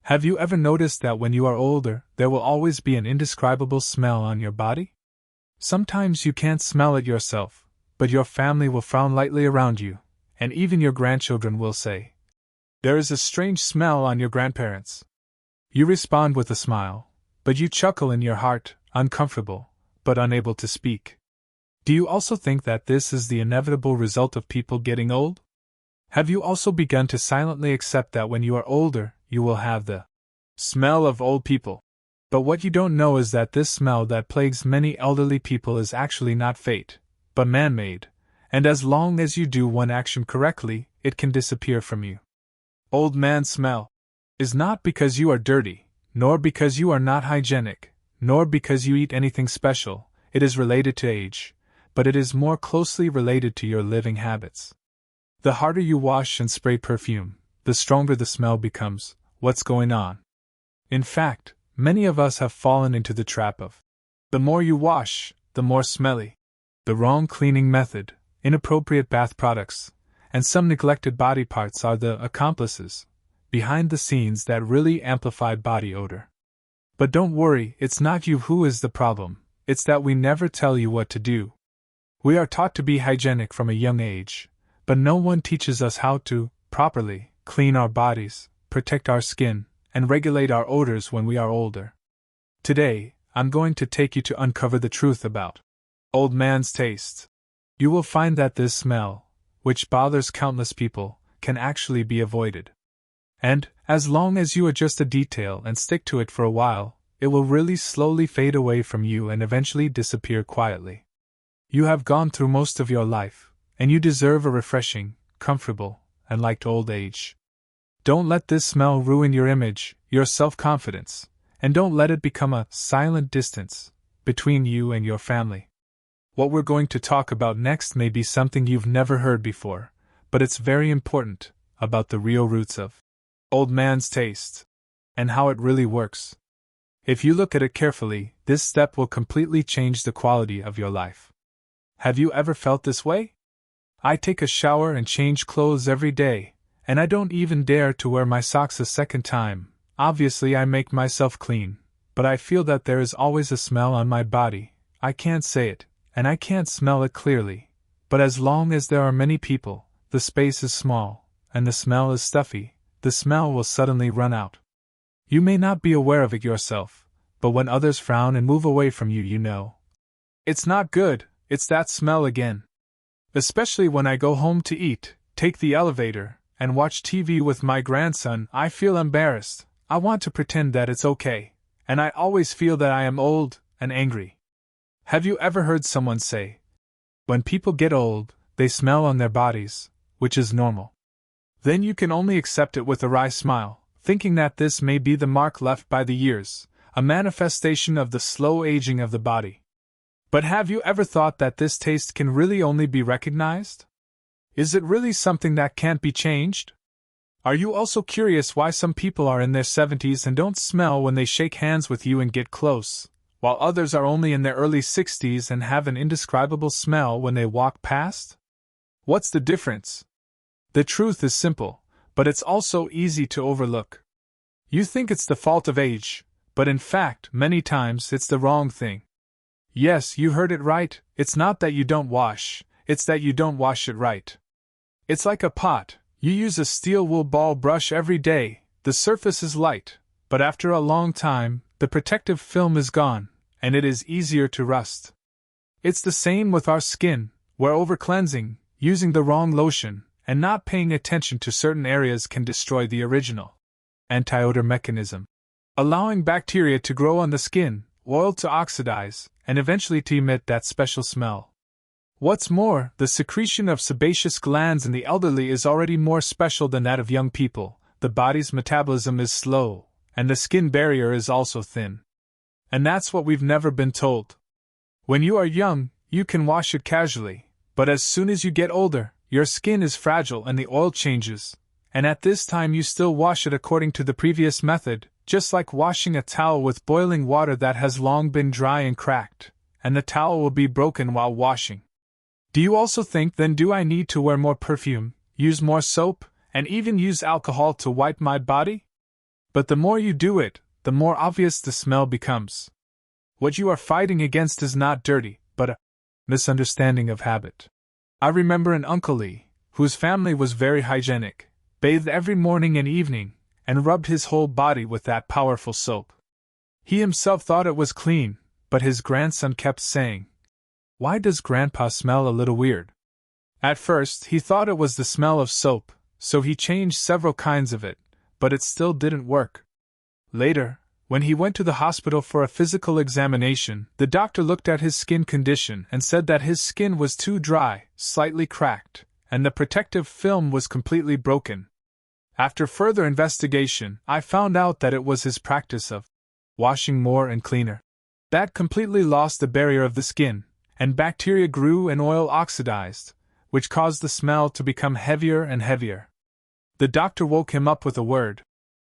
Have you ever noticed that when you are older, there will always be an indescribable smell on your body? Sometimes you can't smell it yourself, but your family will frown lightly around you, and even your grandchildren will say, "There is a strange smell on your grandparents." You respond with a smile, but you chuckle in your heart, uncomfortable, but unable to speak. Do you also think that this is the inevitable result of people getting old? Have you also begun to silently accept that when you are older, you will have the smell of old people? But what you don't know is that this smell that plagues many elderly people is actually not fate, but man-made, and as long as you do one action correctly, it can disappear from you. Old man smell is not because you are dirty, nor because you are not hygienic, nor because you eat anything special. It is related to age, but it is more closely related to your living habits. The harder you wash and spray perfume, the stronger the smell becomes. What's going on? In fact, many of us have fallen into the trap of the more you wash, the more smelly. The wrong cleaning method, inappropriate bath products, and some neglected body parts are the accomplices behind the scenes that really amplify body odor. But don't worry, it's not you who is the problem, it's that we never tell you what to do. We are taught to be hygienic from a young age, but no one teaches us how to properly clean our bodies, protect our skin, and regulate our odors when we are older. Today, I'm going to take you to uncover the truth about old man's taste. You will find that this smell, which bothers countless people, can actually be avoided. And, as long as you adjust a detail and stick to it for a while, it will really slowly fade away from you and eventually disappear quietly. You have gone through most of your life, and you deserve a refreshing, comfortable, and liked old age. Don't let this smell ruin your image, your self-confidence, and don't let it become a silent distance between you and your family. What we're going to talk about next may be something you've never heard before, but it's very important, about the real roots of old man's taste, and how it really works. If you look at it carefully, this step will completely change the quality of your life. Have you ever felt this way? I take a shower and change clothes every day, and I don't even dare to wear my socks a second time. Obviously, I make myself clean, but I feel that there is always a smell on my body. I can't say it, and I can't smell it clearly, but as long as there are many people, the space is small, and the smell is stuffy, the smell will suddenly run out. You may not be aware of it yourself, but when others frown and move away from you, you know. It's not good, it's that smell again. Especially when I go home to eat, take the elevator, and watch TV with my grandson, I feel embarrassed. I want to pretend that it's okay, and I always feel that I am old and angry. Have you ever heard someone say, when people get old, they smell on their bodies, which is normal? Then you can only accept it with a wry smile, thinking that this may be the mark left by the years, a manifestation of the slow aging of the body. But have you ever thought that this taste can really only be recognized? Is it really something that can't be changed? Are you also curious why some people are in their 70s and don't smell when they shake hands with you and get close, while others are only in their early 60s and have an indescribable smell when they walk past? What's the difference? The truth is simple, but it's also easy to overlook. You think it's the fault of age, but in fact, many times it's the wrong thing. Yes, you heard it right, it's not that you don't wash, it's that you don't wash it right. It's like a pot, you use a steel wool ball brush every day, the surface is light, but after a long time, the protective film is gone, and it is easier to rust. It's the same with our skin, where over-cleansing, using the wrong lotion, and not paying attention to certain areas can destroy the original anti-odor mechanism, allowing bacteria to grow on the skin, oil to oxidize, and eventually to emit that special smell. What's more, the secretion of sebaceous glands in the elderly is already more special than that of young people. The body's metabolism is slow, and the skin barrier is also thin. And that's what we've never been told. When you are young, you can wash it casually, but as soon as you get older, your skin is fragile and the oil changes, and at this time you still wash it according to the previous method, just like washing a towel with boiling water that has long been dry and cracked, and the towel will be broken while washing. Do you also think then do I need to wear more perfume, use more soap, and even use alcohol to wipe my body? But the more you do it, the more obvious the smell becomes. What you are fighting against is not dirty, but a misunderstanding of habit. I remember an Uncle Lee, whose family was very hygienic, bathed every morning and evening, and rubbed his whole body with that powerful soap. He himself thought it was clean, but his grandson kept saying, "Why does Grandpa smell a little weird?" At first, he thought it was the smell of soap, so he changed several kinds of it, but it still didn't work. Later, when he went to the hospital for a physical examination, the doctor looked at his skin condition and said that his skin was too dry, slightly cracked, and the protective film was completely broken. After further investigation, I found out that it was his practice of washing more and cleaner. That completely lost the barrier of the skin, and bacteria grew and oil oxidized, which caused the smell to become heavier and heavier. The doctor woke him up with a word.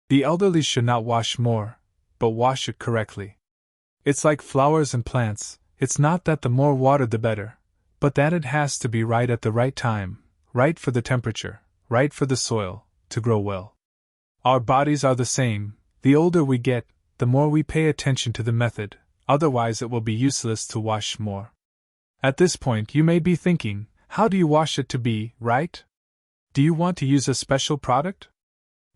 The elderly should not wash more, but wash it correctly. It's like flowers and plants, it's not that the more water the better, but that it has to be right at the right time, right for the temperature, right for the soil, to grow well. Our bodies are the same. The older we get, the more we pay attention to the method, otherwise it will be useless to wash more. At this point you may be thinking, how do you wash it to be right? Do you want to use a special product?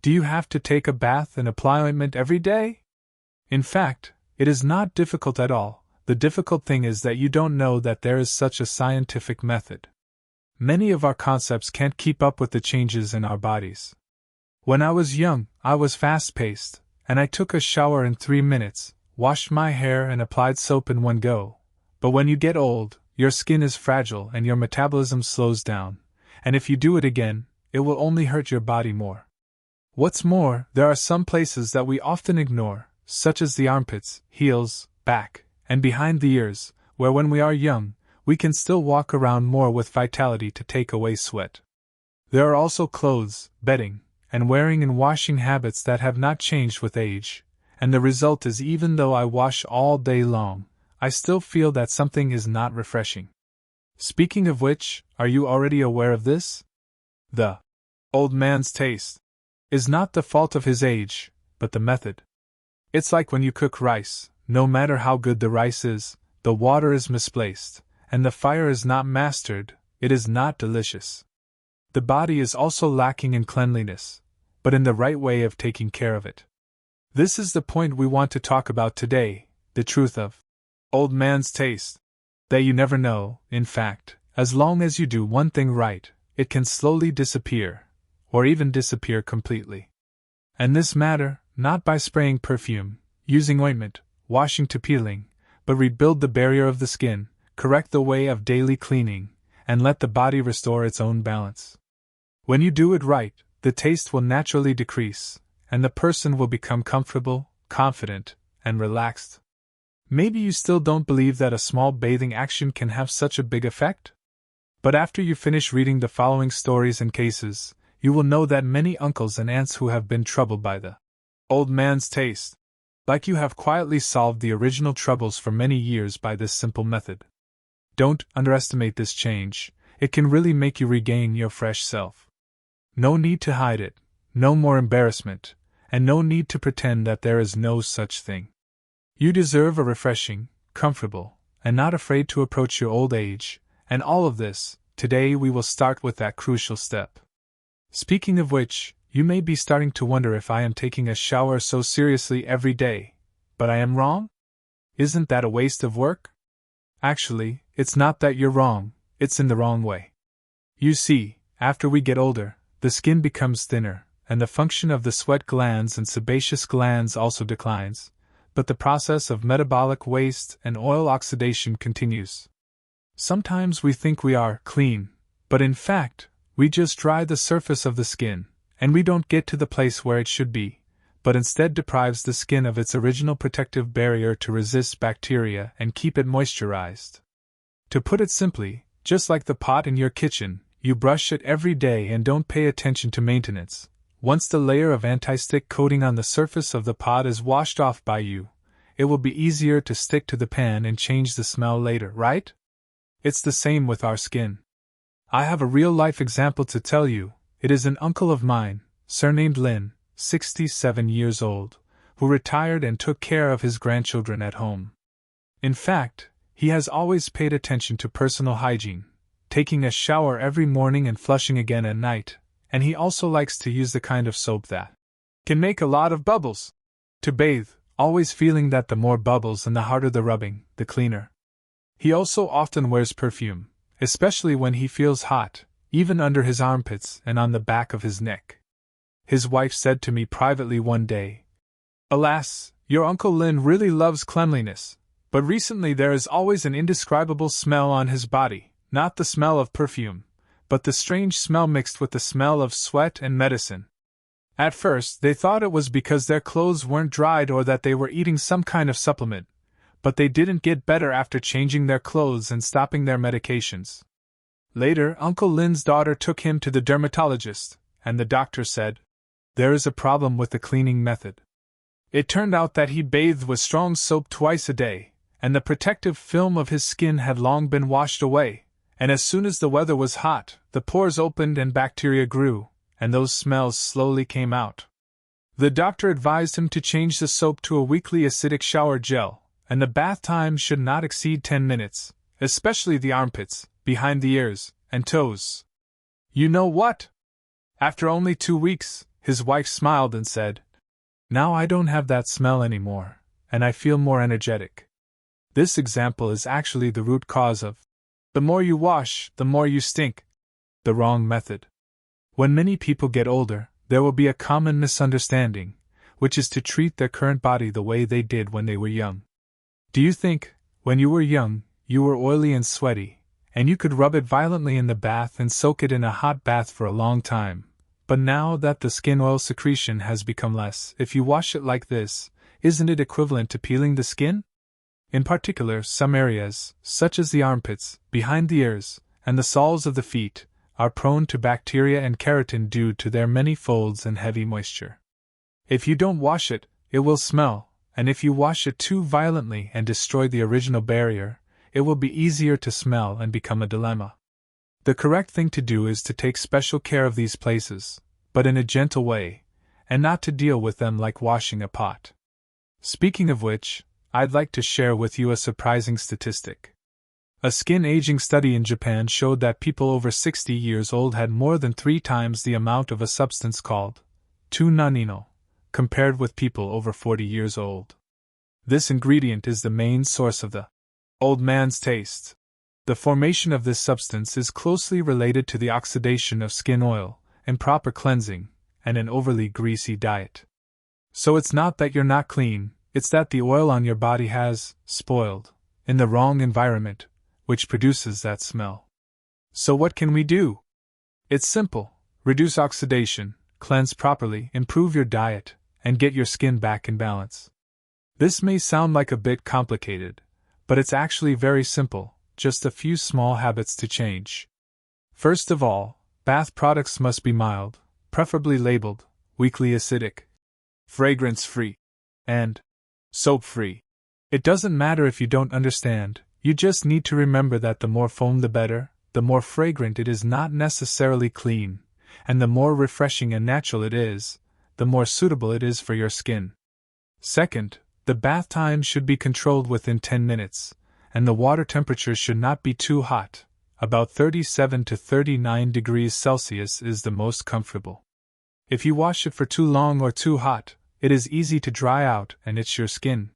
Do you have to take a bath and apply ointment every day? In fact, it is not difficult at all. The difficult thing is that you don't know that there is such a scientific method. Many of our concepts can't keep up with the changes in our bodies. When I was young, I was fast-paced, and I took a shower in 3 minutes, washed my hair and applied soap in one go. But when you get old, your skin is fragile and your metabolism slows down, and if you do it again, it will only hurt your body more. What's more, there are some places that we often ignore, such as the armpits, heels, back, and behind the ears, where when we are young, we can still walk around more with vitality to take away sweat. There are also clothes, bedding, and wearing and washing habits that have not changed with age, and the result is even though I wash all day long, I still feel that something is not refreshing. Speaking of which, are you already aware of this? The old man's taste is not the fault of his age, but the method. It's like when you cook rice, no matter how good the rice is, the water is misplaced, and the fire is not mastered, it is not delicious. The body is also lacking in cleanliness, but in the right way of taking care of it. This is the point we want to talk about today, the truth of old man's taste. That you never know, in fact, as long as you do one thing right, it can slowly disappear, or even disappear completely. And this matter, not by spraying perfume, using ointment, washing to peeling, but rebuild the barrier of the skin, correct the way of daily cleaning, and let the body restore its own balance. When you do it right, the taste will naturally decrease, and the person will become comfortable, confident, and relaxed. Maybe you still don't believe that a small bathing action can have such a big effect? But after you finish reading the following stories and cases, you will know that many uncles and aunts who have been troubled by the old man's taste, like you, have quietly solved the original troubles for many years by this simple method. Don't underestimate this change, it can really make you regain your fresh self. No need to hide it, no more embarrassment, and no need to pretend that there is no such thing. You deserve a refreshing, comfortable, and not afraid to approach your old age, and all of this, today we will start with that crucial step. Speaking of which, you may be starting to wonder if I am taking a shower so seriously every day, but I am wrong? Isn't that a waste of work? Actually, it's not that you're wrong, it's in the wrong way. You see, after we get older, the skin becomes thinner, and the function of the sweat glands and sebaceous glands also declines, but the process of metabolic waste and oil oxidation continues. Sometimes we think we are clean, but in fact, we just dry the surface of the skin, and we don't get to the place where it should be, but instead deprives the skin of its original protective barrier to resist bacteria and keep it moisturized. To put it simply, just like the pot in your kitchen, you brush it every day and don't pay attention to maintenance. Once the layer of anti-stick coating on the surface of the pot is washed off by you, it will be easier to stick to the pan and change the smell later, right? It's the same with our skin. I have a real-life example to tell you. It is an uncle of mine, surnamed Lin, 67 years old, who retired and took care of his grandchildren at home. In fact, he has always paid attention to personal hygiene, taking a shower every morning and flushing again at night, and he also likes to use the kind of soap that can make a lot of bubbles to bathe, always feeling that the more bubbles and the harder the rubbing, the cleaner. He also often wears perfume, especially when he feels hot, even under his armpits and on the back of his neck. His wife said to me privately one day, "Alas, your Uncle Lin really loves cleanliness, but recently there is always an indescribable smell on his body, not the smell of perfume, but the strange smell mixed with the smell of sweat and medicine." At first, they thought it was because their clothes weren't dried or that they were eating some kind of supplement, but they didn't get better after changing their clothes and stopping their medications. Later, Uncle Lin's daughter took him to the dermatologist, and the doctor said, "There is a problem with the cleaning method." It turned out that he bathed with strong soap twice a day, and the protective film of his skin had long been washed away, and as soon as the weather was hot, the pores opened and bacteria grew, and those smells slowly came out. The doctor advised him to change the soap to a weekly acidic shower gel, and the bath time should not exceed 10 minutes, especially the armpits, behind the ears, and toes. You know what? After only 2 weeks, his wife smiled and said, "Now I don't have that smell anymore, and I feel more energetic." This example is actually the root cause of "the more you wash, the more you stink," the wrong method. When many people get older, there will be a common misunderstanding, which is to treat their current body the way they did when they were young. Do you think, when you were young, you were oily and sweaty, and you could rub it violently in the bath and soak it in a hot bath for a long time? But now that the skin oil secretion has become less, if you wash it like this, isn't it equivalent to peeling the skin? In particular, some areas, such as the armpits, behind the ears, and the soles of the feet, are prone to bacteria and keratin due to their many folds and heavy moisture. If you don't wash it, it will smell, and if you wash it too violently and destroy the original barrier, it will be easier to smell and become a dilemma. The correct thing to do is to take special care of these places, but in a gentle way, and not to deal with them like washing a pot. Speaking of which, I'd like to share with you a surprising statistic. A skin aging study in Japan showed that people over 60 years old had more than 3 times the amount of a substance called 2-nanino, compared with people over 40 years old. This ingredient is the main source of the old man's taste. The formation of this substance is closely related to the oxidation of skin oil, improper cleansing, and an overly greasy diet. So it's not that you're not clean, it's that the oil on your body has spoiled in the wrong environment, which produces that smell. So what can we do? It's simple: reduce oxidation, cleanse properly, improve your diet, and get your skin back in balance. This may sound like a bit complicated, but it's actually very simple, just a few small habits to change. First of all, bath products must be mild, preferably labeled weekly acidic, fragrance-free, and soap-free. It doesn't matter if you don't understand. You just need to remember that the more foam the better, the more fragrant it is not necessarily clean, and the more refreshing and natural it is, the more suitable it is for your skin. Second, the bath time should be controlled within 10 minutes, and the water temperature should not be too hot. About 37 to 39 degrees Celsius is the most comfortable. If you wash it for too long or too hot, it is easy to dry out and itch your skin.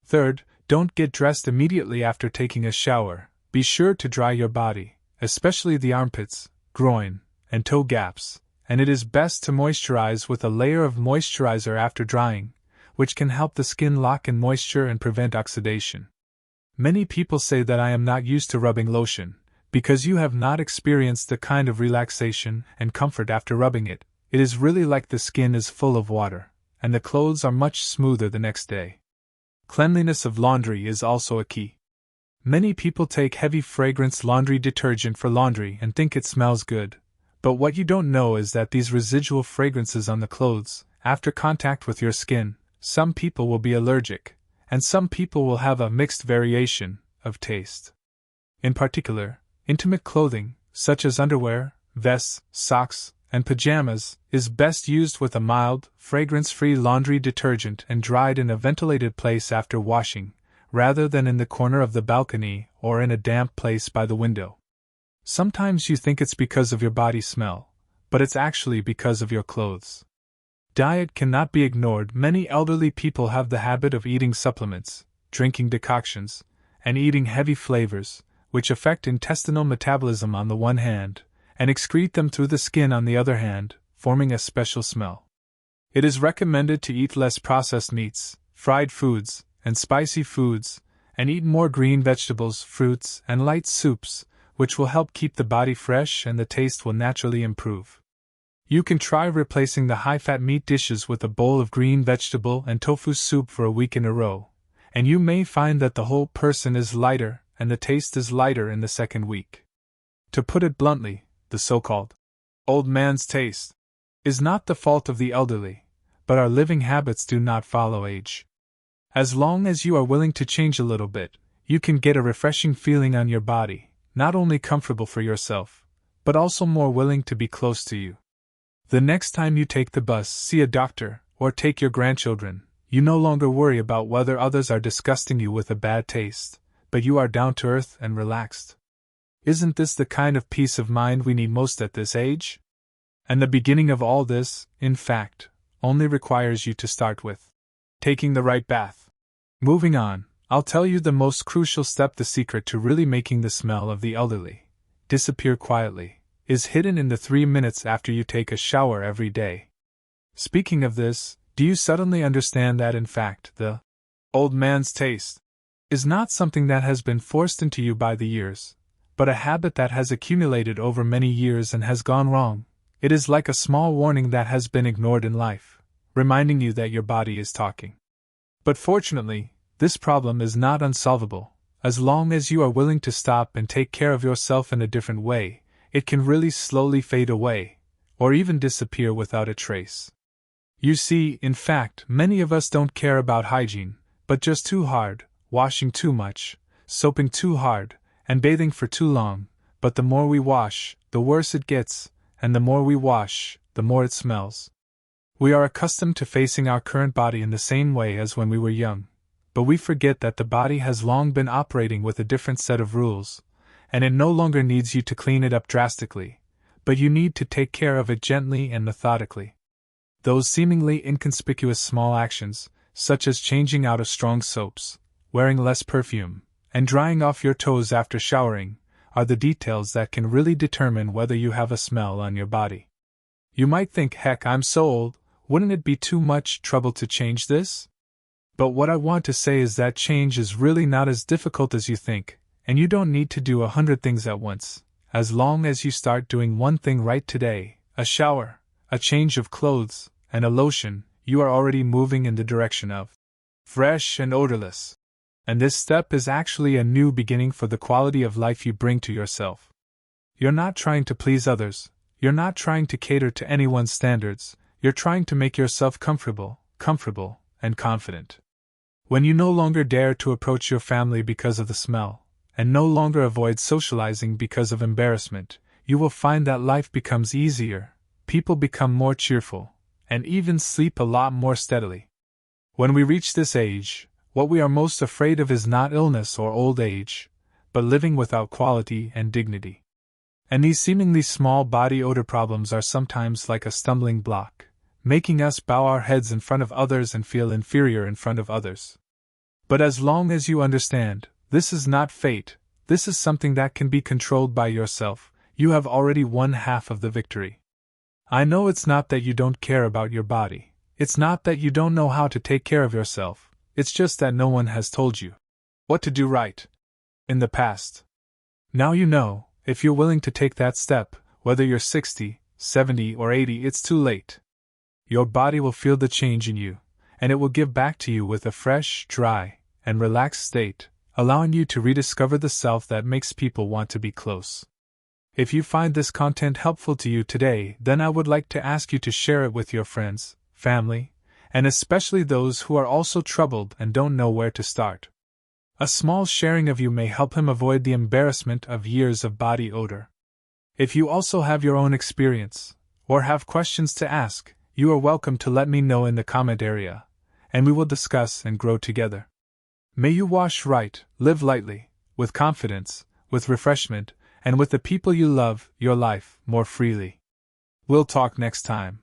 Third, don't get dressed immediately after taking a shower. Be sure to dry your body, especially the armpits, groin, and toe gaps, and it is best to moisturize with a layer of moisturizer after drying, which can help the skin lock in moisture and prevent oxidation. Many people say that I am not used to rubbing lotion, because you have not experienced the kind of relaxation and comfort after rubbing it. It is really like the skin is full of water, and the clothes are much smoother the next day. Cleanliness of laundry is also a key. Many people take heavy fragrance laundry detergent for laundry and think it smells good, but what you don't know is that these residual fragrances on the clothes, after contact with your skin, some people will be allergic, and some people will have a mixed variation of taste. In particular, intimate clothing, such as underwear, vests, socks, and pajamas, is best used with a mild, fragrance-free laundry detergent and dried in a ventilated place after washing, rather than in the corner of the balcony or in a damp place by the window. Sometimes you think it's because of your body smell, but it's actually because of your clothes. Diet cannot be ignored. Many elderly people have the habit of eating supplements, drinking decoctions, and eating heavy flavors, which affect intestinal metabolism on the one hand, and excrete them through the skin on the other hand, forming a special smell. It is recommended to eat less processed meats, fried foods, and spicy foods, and eat more green vegetables, fruits, and light soups, which will help keep the body fresh and the taste will naturally improve. You can try replacing the high-fat meat dishes with a bowl of green vegetable and tofu soup for a week in a row, and you may find that the whole person is lighter and the taste is lighter in the second week. To put it bluntly, the so-called old man's taste is not the fault of the elderly, but our living habits do not follow age. As long as you are willing to change a little bit, you can get a refreshing feeling on your body, not only comfortable for yourself, but also more willing to be close to you. The next time you take the bus, see a doctor, or take your grandchildren, you no longer worry about whether others are disgusting you with a bad taste, but you are down to earth and relaxed. Isn't this the kind of peace of mind we need most at this age? And the beginning of all this, in fact, only requires you to start with taking the right bath. Moving on, I'll tell you the most crucial step. The secret to really making the smell of the elderly disappear quietly is hidden in the 3 minutes after you take a shower every day. Speaking of this, do you suddenly understand that in fact the old man's taste is not something that has been forced into you by the years, but a habit that has accumulated over many years and has gone wrong? It is like a small warning that has been ignored in life, reminding you that your body is talking. But fortunately, this problem is not unsolvable. As long as you are willing to stop and take care of yourself in a different way, it can really slowly fade away, or even disappear without a trace. You see, in fact, many of us don't care about hygiene, but just too hard, washing too much, soaping too hard, and bathing for too long. But the more we wash, the worse it gets, and the more we wash, the more it smells. We are accustomed to facing our current body in the same way as when we were young, but we forget that the body has long been operating with a different set of rules, and it no longer needs you to clean it up drastically, but you need to take care of it gently and methodically. Those seemingly inconspicuous small actions, such as changing out of strong soaps, wearing less perfume, and drying off your toes after showering, are the details that can really determine whether you have a smell on your body. You might think, heck, I'm so old, wouldn't it be too much trouble to change this? But what I want to say is that change is really not as difficult as you think, and you don't need to do 100 things at once. As long as you start doing one thing right today, a shower, a change of clothes, and a lotion, you are already moving in the direction of fresh and odorless. And this step is actually a new beginning for the quality of life you bring to yourself. You're not trying to please others, you're not trying to cater to anyone's standards, you're trying to make yourself comfortable, and confident. When you no longer dare to approach your family because of the smell, and no longer avoid socializing because of embarrassment, you will find that life becomes easier, people become more cheerful, and even sleep a lot more steadily. When we reach this age, what we are most afraid of is not illness or old age, but living without quality and dignity. And these seemingly small body odor problems are sometimes like a stumbling block, making us bow our heads in front of others and feel inferior in front of others. But as long as you understand, this is not fate, this is something that can be controlled by yourself, you have already won half of the victory. I know it's not that you don't care about your body, it's not that you don't know how to take care of yourself, it's just that no one has told you what to do right in the past. Now you know, if you're willing to take that step, whether you're 60, 70, or 80, it's too late. Your body will feel the change in you, and it will give back to you with a fresh, dry, and relaxed state, allowing you to rediscover the self that makes people want to be close. If you find this content helpful to you today, then I would like to ask you to share it with your friends, family, and especially those who are also troubled and don't know where to start. A small sharing of you may help him avoid the embarrassment of years of body odor. If you also have your own experience, or have questions to ask, you are welcome to let me know in the comment area, and we will discuss and grow together. May you wash right, live lightly, with confidence, with refreshment, and with the people you love, your life, more freely. We'll talk next time.